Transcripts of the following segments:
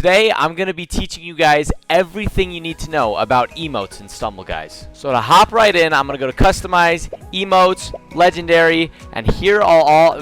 Today, I'm going to be teaching you guys everything you need to know about emotes in Stumble, guys. So to hop right in, I'm going to go to Customize, Emotes, Legendary, and here I'll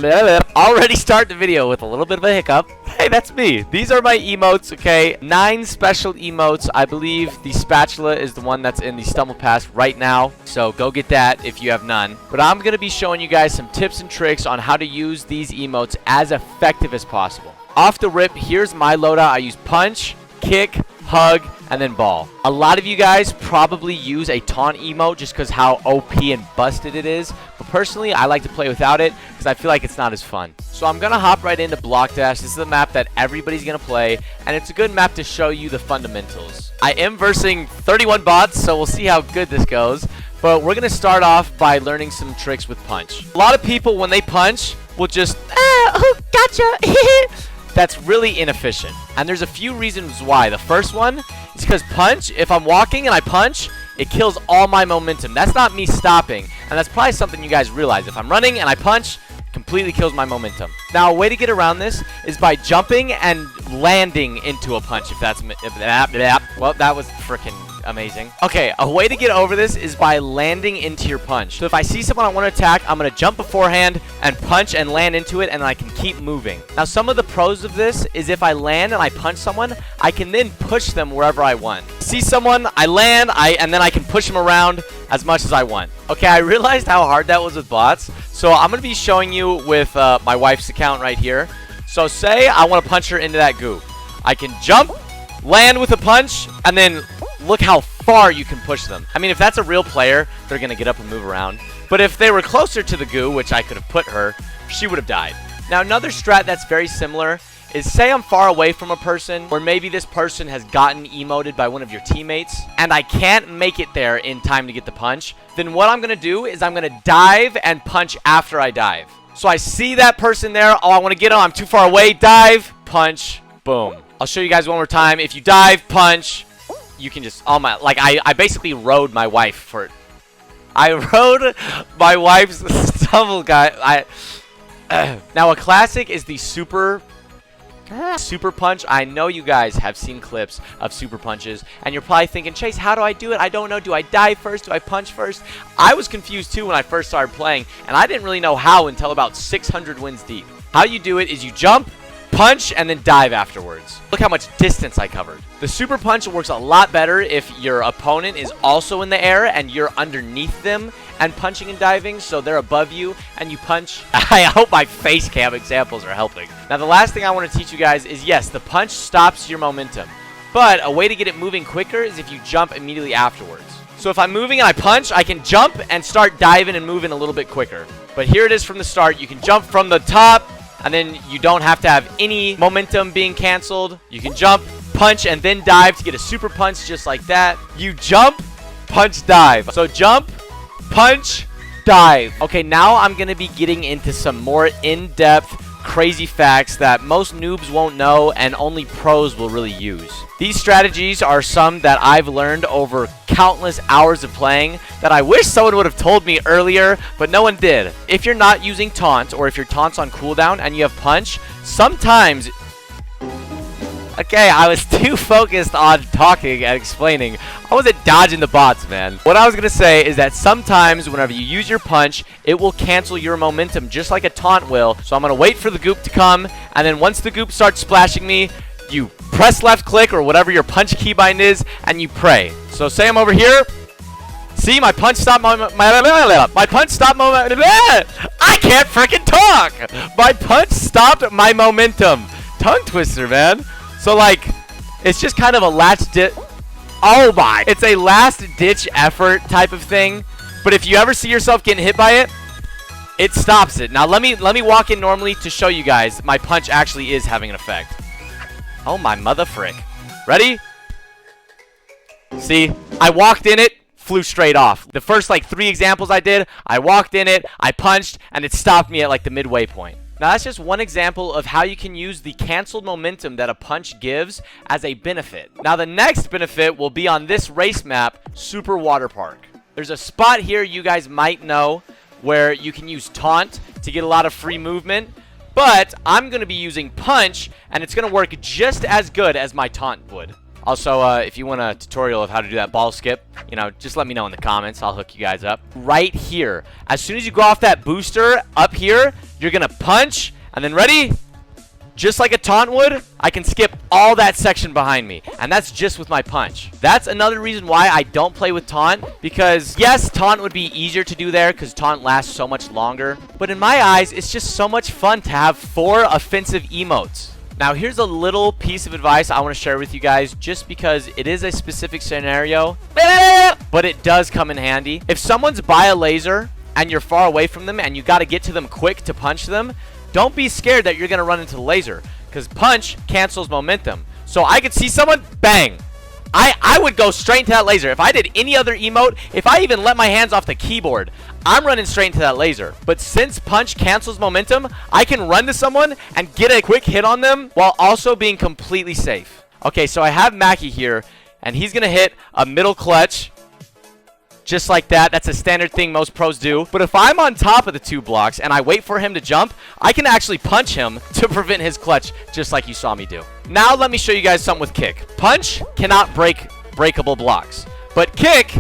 already start the video with a little bit of a hiccup. Hey, that's me. These are my emotes, okay? 9 special emotes. I believe the spatula is the one that's in the Stumble Pass right now, so go get that if you have none. But I'm going to be showing you guys some tips and tricks on how to use these emotes as effective as possible. Off the rip, here's my loadout. I use punch, kick, hug, and then ball. A lot of you guys probably use a taunt emote just because how OP and busted it is. But personally, I like to play without it because I feel like it's not as fun. So I'm going to hop right into Block Dash. This is a map that everybody's going to play, and it's a good map to show you the fundamentals. I am versing 31 bots, so we'll see how good this goes. But we're going to start off by learning some tricks with punch. A lot of people, when they punch, will just, oh, gotcha. That's really inefficient. And there's a few reasons why. The first one is because punch, if I'm walking and I punch, it kills all my momentum. That's not me stopping. And that's probably something you guys realize. If I'm running and I punch, completely kills my momentum. Now, a way to get around this is by jumping and landing into a punch. Well, that was freaking amazing. Okay, a way to get over this is by landing into your punch. So if I see someone I want to attack, I'm going to jump beforehand and punch and land into it, and I can keep moving. Now, some of the pros of this is if I land and I punch someone, I can then push them wherever I want. See someone, I land, and then I can push them around as much as I want. Okay, I realized how hard that was with bots, so I'm going to be showing you with my wife's account right here. So say I want to punch her into that goo. I can jump, land with a punch, and then look how far you can push them. I mean, if that's a real player, they're going to get up and move around. But if they were closer to the goo, which I could have put her, she would have died. Now, another strat that's very similar is say I'm far away from a person, or maybe this person has gotten emoted by one of your teammates, and I can't make it there in time to get the punch, then what I'm going to do is I'm going to dive and punch after I dive. So I see that person there. Oh, I want to get him. I'm too far away. Dive, punch, boom. I'll show you guys one more time. If you dive, punch, you can just, I basically rode my wife for it. I rode my wife's stumble guy. Now, a classic is the super punch. I know you guys have seen clips of super punches, and you're probably thinking, Chase, how do I do it? I don't know. Do I dive first? Do I punch first? I was confused too when I first started playing, and I didn't really know how until about 600 wins deep. How you do it is you jump, punch, and then dive afterwards. Look how much distance I covered. The super punch works a lot better if your opponent is also in the air and you're underneath them and punching and diving, so they're above you and you punch. I hope my face cam examples are helping. Now, the last thing I want to teach you guys is, yes, the punch stops your momentum, but a way to get it moving quicker is if you jump immediately afterwards. So if I'm moving and I punch, I can jump and start diving and moving a little bit quicker. But here it is from the start. You can jump from the top, and then you don't have to have any momentum being canceled. You can jump, punch, and then dive to get a super punch just like that. You jump, punch, dive. So jump, punch, dive. Okay, now I'm going to be getting into some more in-depth, crazy facts that most noobs won't know and only pros will really use. These strategies are some that I've learned over countless hours of playing that I wish someone would have told me earlier, but no one did. If you're not using taunt, or if your taunt's on cooldown and you have punch, sometimes... Okay, I was too focused on talking and explaining. I wasn't dodging the bots, man. What I was going to say is that sometimes whenever you use your punch, it will cancel your momentum just like a taunt will. So I'm going to wait for the goop to come, and then once the goop starts splashing me, you press left click or whatever your punch keybind is, and you pray. So say I'm over here. See, my punch stop moment. My punch stop moment. I can't freaking talk. My punch stopped my momentum. Tongue twister, man. So, like, it's just kind of a last-ditch... Oh, my. It's a last-ditch effort type of thing. But if you ever see yourself getting hit by it, it stops it. Now, let me walk in normally to show you guys my punch actually is having an effect. Oh, my mother frick. Ready? See? I walked in it, flew straight off. The first, 3 examples I did, I walked in it, I punched, and it stopped me at, the midway point. Now, that's just one example of how you can use the canceled momentum that a punch gives as a benefit. Now, the next benefit will be on this race map, Super Water Park. There's a spot here you guys might know where you can use taunt to get a lot of free movement. But I'm going to be using punch, and it's going to work just as good as my taunt would. Also, if you want a tutorial of how to do that ball skip, you know, just let me know in the comments. I'll hook you guys up. Right here. As soon as you go off that booster up here, you're going to punch, and then ready? Just like a taunt would, I can skip all that section behind me. And that's just with my punch. That's another reason why I don't play with taunt. Because, yes, taunt would be easier to do there because taunt lasts so much longer. But in my eyes, it's just so much fun to have 4 offensive emotes. Now, here's a little piece of advice I want to share with you guys just because it is a specific scenario. But it does come in handy. If someone's by a laser and you're far away from them and you got to get to them quick to punch them, don't be scared that you're going to run into the laser, because punch cancels momentum. So I could see someone, bang. I would go straight into that laser. If I did any other emote, if I even let my hands off the keyboard, I'm running straight into that laser. But since punch cancels momentum, I can run to someone and get a quick hit on them while also being completely safe. Okay, so I have Macky here, and he's going to hit a middle clutch. Just like that. That's a standard thing most pros do. But if I'm on top of the 2 blocks and I wait for him to jump, I can actually punch him to prevent his clutch, just like you saw me do. Now let me show you guys something with kick. Punch cannot break breakable blocks, but kick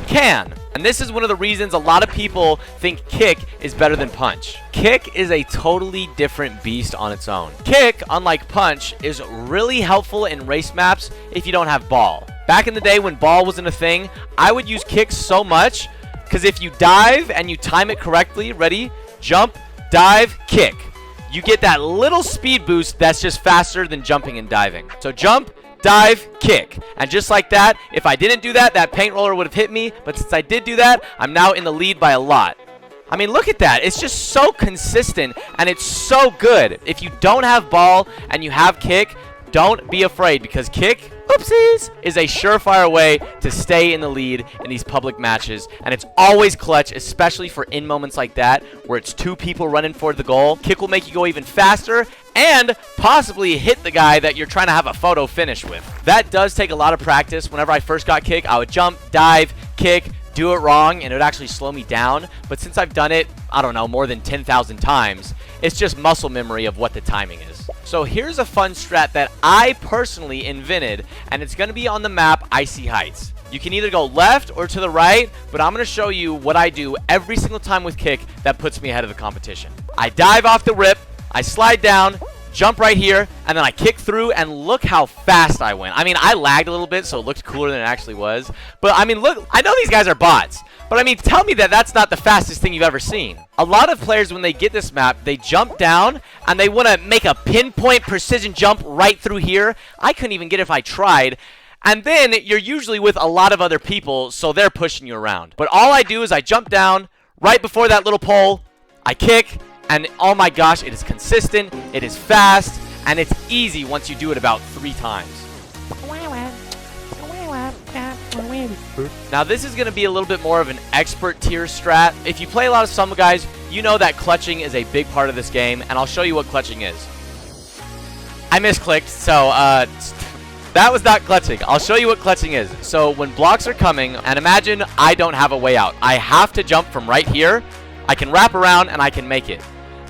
can. And this is one of the reasons a lot of people think kick is better than punch. Kick is a totally different beast on its own. Kick, unlike punch, is really helpful in race maps if you don't have ball. Back in the day when ball wasn't a thing, I would use kick so much because if you dive and you time it correctly, ready, jump, dive, kick, you get that little speed boost that's just faster than jumping and diving. So jump, dive, kick. And just like that, if I didn't do that, that paint roller would have hit me. But since I did do that, I'm now in the lead by a lot. I mean, look at that. It's just so consistent and it's so good. If you don't have ball and you have kick, don't be afraid because kick, oopsies, is a surefire way to stay in the lead in these public matches. And it's always clutch, especially for in moments like that where it's 2 people running for the goal. Kick will make you go even faster and possibly hit the guy that you're trying to have a photo finish with. That does take a lot of practice. Whenever I first got kick, I would jump, dive, kick, do it wrong, and it would actually slow me down. But since I've done it, I don't know, more than 10,000 times, it's just muscle memory of what the timing is. So here's a fun strat that I personally invented, and it's going to be on the map Icy Heights. You can either go left or to the right, but I'm going to show you what I do every single time with kick that puts me ahead of the competition. I dive off the rip, I slide down, jump right here, and then I kick through, and look how fast I went. I mean, I lagged a little bit, so it looked cooler than it actually was. But, I mean, look, I know these guys are bots, but, I mean, tell me that that's not the fastest thing you've ever seen. A lot of players, when they get this map, they jump down, and they want to make a pinpoint precision jump right through here. I couldn't even get it if I tried. And then you're usually with a lot of other people, so they're pushing you around. But all I do is I jump down right before that little pole, I kick, and oh my gosh, it is consistent, it is fast, and it's easy once you do it about 3 times. Now this is going to be a little bit more of an expert tier strat. If you play a lot of Stumble guys, you know that clutching is a big part of this game, and I'll show you what clutching is. I misclicked, so that was not clutching. I'll show you what clutching is. So when blocks are coming, and imagine I don't have a way out. I have to jump from right here. I can wrap around and I can make it.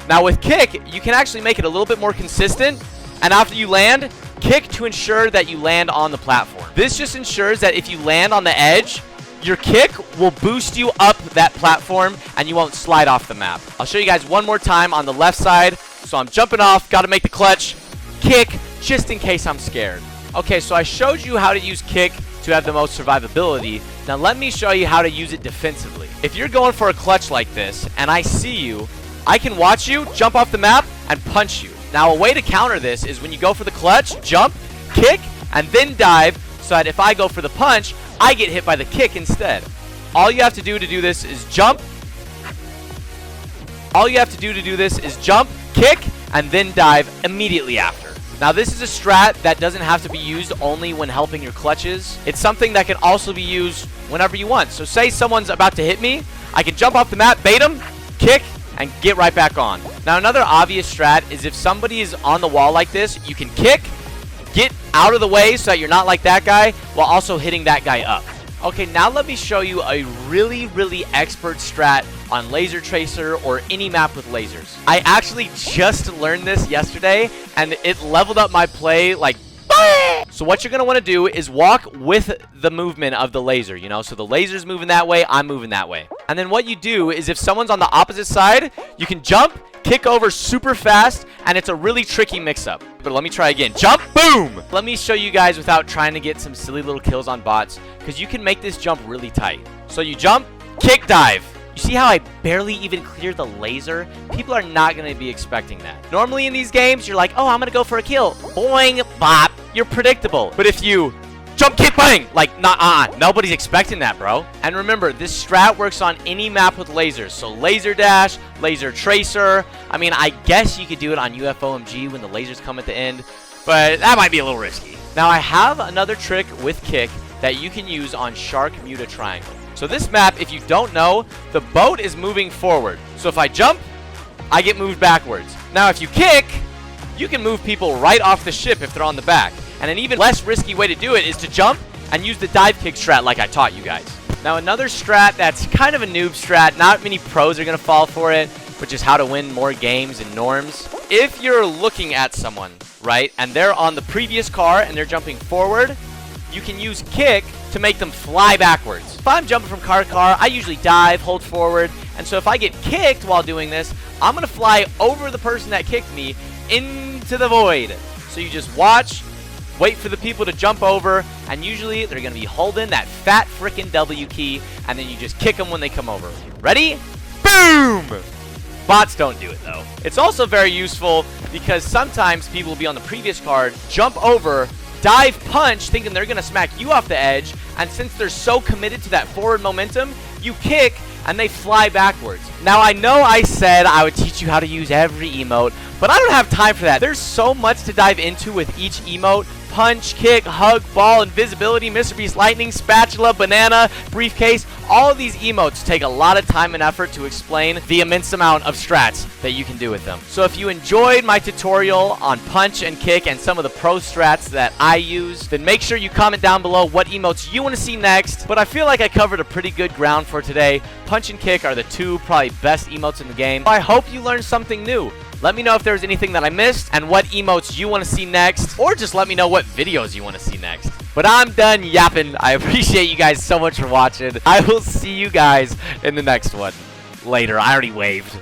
Now with kick, you can actually make it a little bit more consistent. And after you land, kick to ensure that you land on the platform. This just ensures that if you land on the edge, your kick will boost you up that platform and you won't slide off the map. I'll show you guys one more time on the left side. So I'm jumping off, got to make the clutch, kick, just in case I'm scared. Okay, so I showed you how to use kick to have the most survivability. Now let me show you how to use it defensively. If you're going for a clutch like this and I see you, I can watch you, jump off the map, and punch you. Now a way to counter this is when you go for the clutch, jump, kick, and then dive, so that if I go for the punch, I get hit by the kick instead. All you have to do this is jump. All you have to do this is jump, kick, and then dive immediately after. Now this is a strat that doesn't have to be used only when helping your clutches. It's something that can also be used whenever you want. So say someone's about to hit me, I can jump off the map, bait them, kick, and get right back on. Now another obvious strat is if somebody is on the wall like this, you can kick, get out of the way so that you're not like that guy while also hitting that guy up. Okay, now let me show you a really expert strat on laser tracer or any map with lasers. I actually just learned this yesterday, and it leveled up my play like. So what you're going to want to do is walk with the movement of the laser, you know? So the laser's moving that way, I'm moving that way. And then what you do is if someone's on the opposite side, you can jump, kick over super fast, and it's a really tricky mix-up. But let me try again. Jump, boom! Let me show you guys without trying to get some silly little kills on bots, because you can make this jump really tight. So you jump, kick, dive. You see how I barely even cleared the laser? People are not going to be expecting that. Normally in these games, you're like, oh, I'm going to go for a kill. Boing, bop. You're predictable. But if you jump, kick, bang, like, nobody's expecting that, bro. And remember, this strat works on any map with lasers. So laser dash, laser tracer. I mean, I guess you could do it on UFOMG when the lasers come at the end, but that might be a little risky. Now, I have another trick with kick that you can use on Shark Muta Triangle. So this map, if you don't know, the boat is moving forward. So if I jump, I get moved backwards. Now, if you kick, you can move people right off the ship if they're on the back. And an even less risky way to do it is to jump and use the dive kick strat like I taught you guys. Now, another strat that's kind of a noob strat, not many pros are going to fall for it, which is how to win more games in norms. If you're looking at someone, right, and they're on the previous car and they're jumping forward, you can use kick to make them fly backwards. If I'm jumping from car to car, I usually dive, hold forward, and so if I get kicked while doing this, I'm going to fly over the person that kicked me into the void. So you just watch, wait for the people to jump over, and usually they're going to be holding that fat frickin' W key, and then you just kick them when they come over. Ready? Boom! Bots don't do it, though. It's also very useful because sometimes people will be on the previous card, jump over, dive punch, thinking they're going to smack you off the edge, and since they're so committed to that forward momentum, you kick, and they fly backwards. Now, I know I said I would teach you how to use every emote, but I don't have time for that. There's so much to dive into with each emote. Punch, kick, hug, ball, invisibility, Mr. Beast lightning, spatula, banana, briefcase. All of these emotes take a lot of time and effort to explain the immense amount of strats that you can do with them. So if you enjoyed my tutorial on punch and kick and some of the pro strats that I use, then make sure you comment down below what emotes you want to see next. But I feel like I covered a pretty good ground for today. Punch and kick are the two probably best emotes in the game. I hope you learned something new. Let me know if there's anything that I missed and what emotes you want to see next, or just let me know what videos you want to see next. But I'm done yapping. I appreciate you guys so much for watching. I will see you guys in the next one. Later. I already waved.